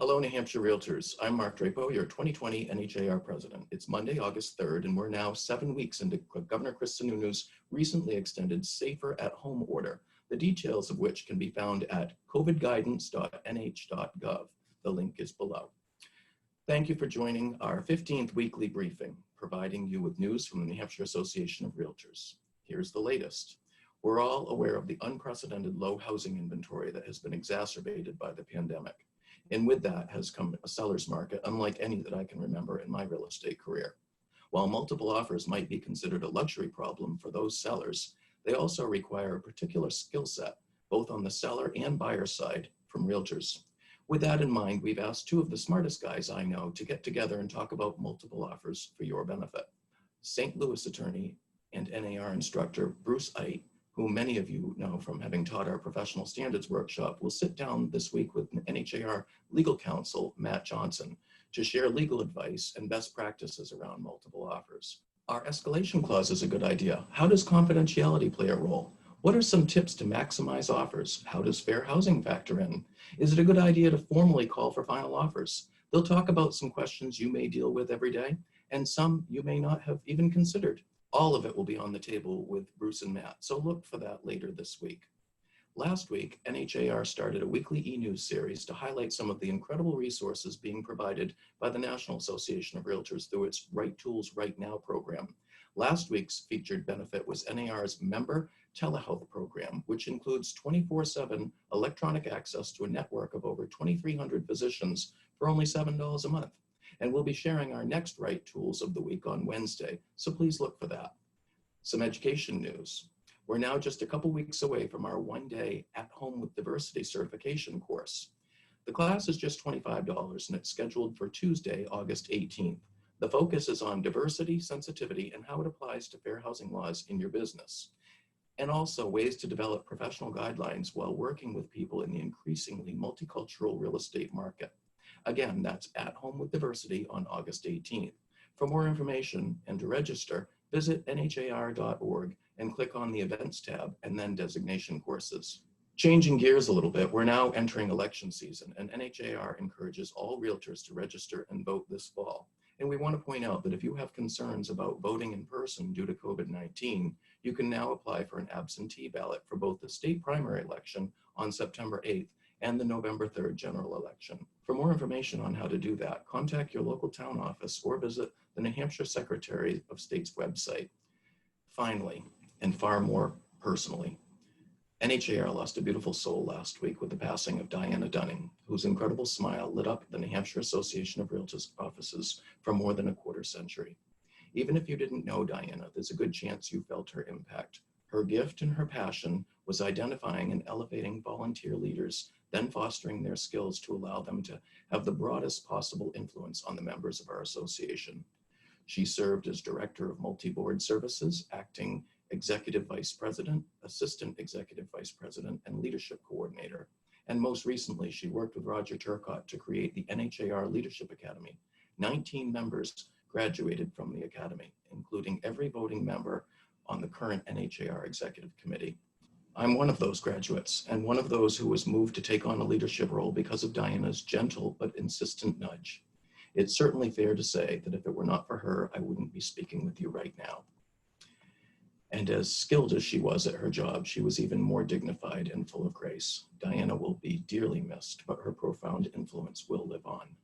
Hello, New Hampshire Realtors. I'm Mark Drapo, your 2020 NHAR president. It's Monday, August 3rd, and we're now 7 weeks into Governor Chris Sununu's recently extended Safer at Home order, the details of which can be found at covidguidance.nh.gov. The link is below. Thank you for joining our 15th weekly briefing, providing you with news from the New Hampshire Association of Realtors. Here's the latest. We're all aware of the unprecedented low housing inventory that has been exacerbated by the pandemic. And with that has come a seller's market unlike any that I can remember in my real estate career. While multiple offers might be considered a luxury problem for those sellers, they also require a particular skill set, both on the seller and buyer side from realtors. With that in mind, we've asked two of the smartest guys I know to get together and talk about multiple offers for your benefit. St. Louis attorney and NAR instructor Bruce Ite, whom many of you know from having taught our professional standards workshop, will sit down this week with NHAR legal counsel Matt Johnson to share legal advice and best practices around multiple offers. Our escalation clause is a good idea. How does confidentiality play a role? What are some tips to maximize offers? How does fair housing factor in? Is it a good idea to formally call for final offers? They'll talk about some questions you may deal with every day and some you may not have even considered. All of it will be on the table with Bruce and Matt, so look for that later this week. Last week, NHAR started a weekly e-news series to highlight some of the incredible resources being provided by the National Association of Realtors through its Right Tools Right Now program. Last week's featured benefit was NAR's member telehealth program, which includes 24/7 electronic access to a network of over 2,300 physicians for only $7 a month. And we'll be sharing our next Right Tools of the week on Wednesday, so please look for that. Some education news. We're now just a couple weeks away from our one-day At Home with Diversity certification course. The class is just $25 and it's scheduled for Tuesday, August 18th. The focus is on diversity, sensitivity, and how it applies to fair housing laws in your business, and also ways to develop professional guidelines while working with people in the increasingly multicultural real estate market. Again, that's At Home with Diversity on August 18th. For more information and to register, visit nhar.org and click on the Events tab and then Designation Courses. Changing gears a little bit, we're now entering election season, and NHAR encourages all realtors to register and vote this fall. And we want to point out that if you have concerns about voting in person due to COVID-19, you can now apply for an absentee ballot for both the state primary election on September 8th and the November 3rd general election. For more information on how to do that, contact your local town office or visit the New Hampshire Secretary of State's website. Finally, and far more personally, NHAR lost a beautiful soul last week with the passing of Diana Dunning, whose incredible smile lit up the New Hampshire Association of Realtors offices for more than a quarter century. Even if you didn't know Diana, there's a good chance you felt her impact. Her gift and her passion was identifying and elevating volunteer leaders, then fostering their skills to allow them to have the broadest possible influence on the members of our association. She served as Director of Multi-Board Services, Acting Executive Vice President, Assistant Executive Vice President, and Leadership Coordinator. And most recently, she worked with Roger Turcott to create the NHAR Leadership Academy. 19 members graduated from the Academy, including every voting member on the current NHAR Executive Committee. I'm one of those graduates and one of those who was moved to take on a leadership role because of Diana's gentle but insistent nudge. It's certainly fair to say that if it were not for her, I wouldn't be speaking with you right now. And as skilled as she was at her job, she was even more dignified and full of grace. Diana will be dearly missed, but her profound influence will live on.